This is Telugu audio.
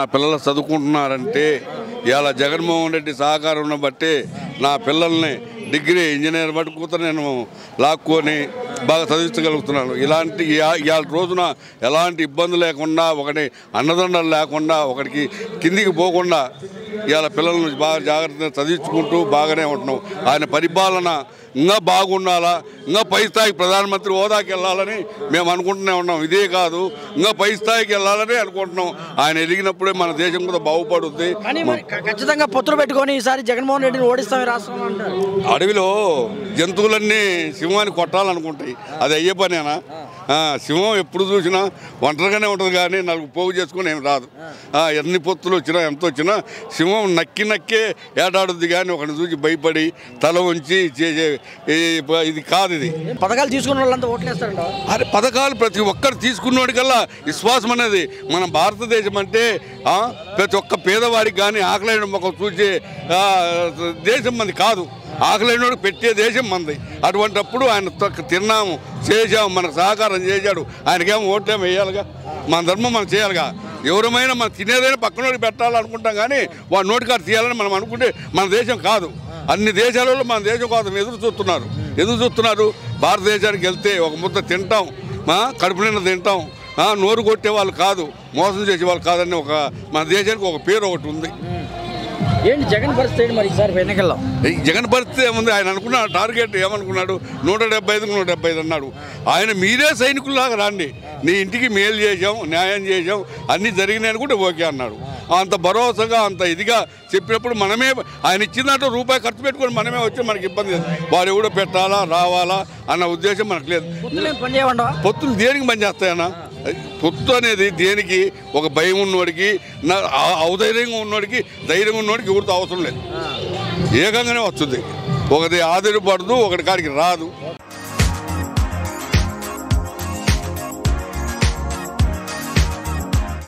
నా పిల్లలు చదువుకుంటున్నారంటే ఇవాళ జగన్మోహన్ రెడ్డి సహకారం బట్టి నా పిల్లల్ని డిగ్రీ ఇంజనీర్ పట్టుకుతో నేను లాక్కొని బాగా చదివించగలుగుతున్నాను. ఇవాళ రోజున ఎలాంటి ఇబ్బంది లేకుండా, ఒకటి అన్నదండలు లేకుండా, ఒకటికి కిందికి పోకుండా ఇవాళ పిల్లలను బాగా జాగ్రత్తగా చదివించుకుంటూ బాగానే ఉంటున్నాం. ఆయన పరిపాలన ఇంకా బాగుండాలా, ఇంకా పై స్థాయికి ప్రధానమంత్రి హోదాకి వెళ్ళాలని మేము అనుకుంటూనే ఉన్నాం. ఇదే కాదు, ఇంకా పై స్థాయికి వెళ్ళాలని అనుకుంటున్నాం. ఆయన ఎదిగినప్పుడే మన దేశం కూడా బాగుపడుద్ది. ఖచ్చితంగా పొత్తులు పెట్టుకొని ఈసారి జగన్మోహన్ రెడ్డిని ఓడిస్తామని రాష్ట్రంలో అంటారు. అడవిలో జంతువులన్నీ సింహాన్ని కొట్టాలనుకుంటాయి, అది అయ్యే పనేనా? సింహం ఎప్పుడు చూసినా ఒంటరిగానే ఉంటుంది, కానీ నలుగు పోగు చేసుకుని ఏం రాదు. ఎన్ని పొత్తులు వచ్చినా ఎంత వచ్చినా సింహం నక్కే ఏటాడుద్ది, కానీ ఒకరిని చూసి భయపడి తల ఉంచి చేసే ఇది కాదు. ఇది పథకాలు తీసుకున్న వాళ్ళంతా ఓట్లేస్తారంట. అరే పథకాలు ప్రతి ఒక్కరు తీసుకున్నోడికల్లా విశ్వాసం అనేది. మన భారతదేశం అంటే ప్రతి ఒక్క పేదవాడికి కానీ ఆకలైన మొక్క చూసే దేశం మంది కాదు. ఆకలినోడు పెట్టే దేశం మంది. అటువంటిప్పుడు ఆయన తిన్నాము, చేసాము, మనకు సహకారం చేశాడు. ఆయనకేమో ఓట్లేమో వేయాలిగా, మన ధర్మం మనం చేయాలిగా. ఎవరమైనా మనం తినేదైనా పక్కనోడికి పెట్టాలనుకుంటాం, కానీ వాడు నోటికారు తీయాలని మనం అనుకుంటే మన దేశం కాదు. అన్ని దేశాలలో మన దేశం కోసం ఎదురు చూస్తున్నారు. భారతదేశానికి వెళ్తే ఒక ముద్ద తింటాం, కడుపు నిండా తింటాం, నోరు కొట్టే వాళ్ళు కాదు, మోసం చేసే వాళ్ళు కాదని మన దేశానికి ఒక పేరు ఒకటి ఉంది. ఏంటి జగన్ పరిస్థితి మరి ఈసారి ఎన్నికల్లో? జగన్ పరిస్థితి ఏముంది? ఆయన అనుకున్న టార్గెట్ ఏమనుకున్నాడు? 175 అన్నాడు. ఆయన మీరే సైనికుల్లాగా రండి, నీ ఇంటికి మేలు చేసాం, న్యాయం చేసాం, అన్నీ జరిగినాయని కూడా ఓకే అన్నాడు. అంత భరోసాగా అంత ఇదిగా చెప్పినప్పుడు మనమే ఆయన ఇచ్చిన దాంట్లో రూపాయి ఖర్చు పెట్టుకొని మనమే వచ్చి మనకి ఇబ్బంది లేదు. వాడు ఎవడో పెట్టాలా రావాలా అన్న ఉద్దేశం మనకు లేదు. పొత్తులు దేనికి పనిచేస్తాయన్నా? పొత్తు అనేది దేనికి? ఒక భయం ఉన్నోడికి, ఔధైర్యంగా ఉన్నోడికి, ధైర్యంగా ఉన్నోడికి ఎవరితో అవసరం లేదు. ఏకంగానే వస్తుంది. ఒకటి ఆధారపడదు, ఒకటి కాడికి రాదు.